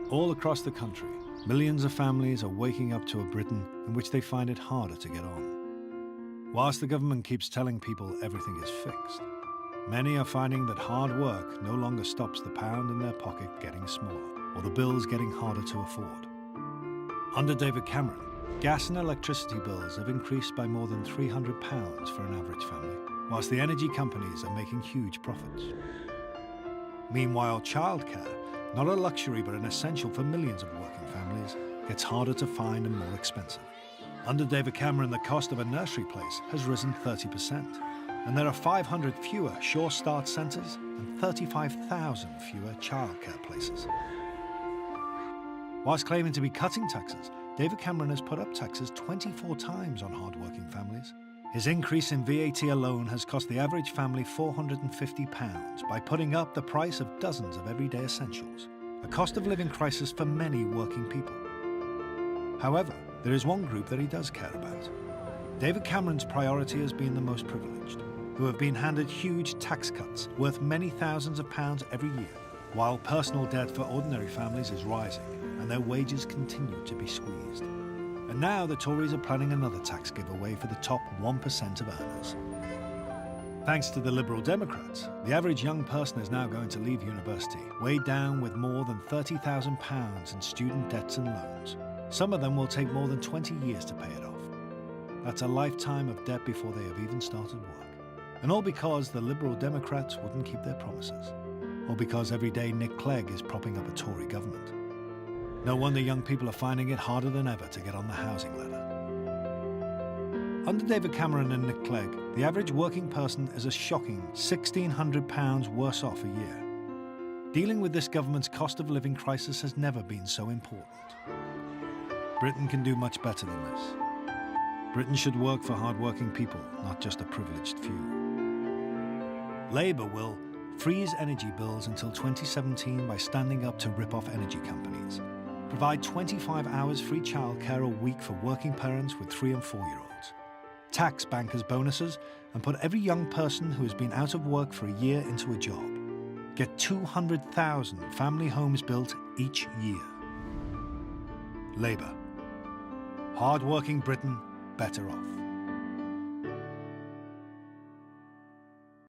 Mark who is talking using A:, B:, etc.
A: All across the country, millions of families are waking up to a Britain in which they find it harder to get on. Whilst the government keeps telling people everything is fixed, many are finding that hard work no longer stops the pound in their pocket getting smaller or the bills getting harder to afford. Under David Cameron, gas and electricity bills have increased by more than £300 for an average family, whilst the energy companies are making huge profits. Meanwhile, childcare, not a luxury but an essential for millions of working families, gets harder to find and more expensive. Under David Cameron, the cost of a nursery place has risen 30%, and there are 500 fewer Sure Start centres and 35,000 fewer childcare places. Whilst claiming to be cutting taxes, David Cameron has put up taxes 24 times on hard-working families. His increase in VAT alone has cost the average family £450 by putting up the price of dozens of everyday essentials, a cost of living crisis for many working people. However, there is one group that he does care about. David Cameron's priority has been the most privileged, who have been handed huge tax cuts worth many thousands of pounds every year, while personal debt for ordinary families is rising and their wages continue to be squeezed. And now the Tories are planning another tax giveaway for the top 1% of earners. Thanks to the Liberal Democrats, the average young person is now going to leave university weighed down with more than £30,000 in student debts and loans. Some of them will take more than 20 years to pay it off. That's a lifetime of debt before they have even started work. And all because the Liberal Democrats wouldn't keep their promises. Or because every day Nick Clegg is propping up a Tory government. No wonder young people are finding it harder than ever to get on the housing ladder. Under David Cameron and Nick Clegg, the average working person is a shocking £1,600 worse off a year. Dealing with this government's cost of living crisis has never been so important. Britain can do much better than this. Britain should work for hard-working people, not just a privileged few. Labour will freeze energy bills until 2017 by standing up to rip-off energy companies, provide 25 hours free childcare a week for working parents with 3 and 4-year-olds, tax bankers' bonuses, and put every young person who has been out of work for a year into a job. Get 200,000 family homes built each year. Labour. Hard-working Britain better off.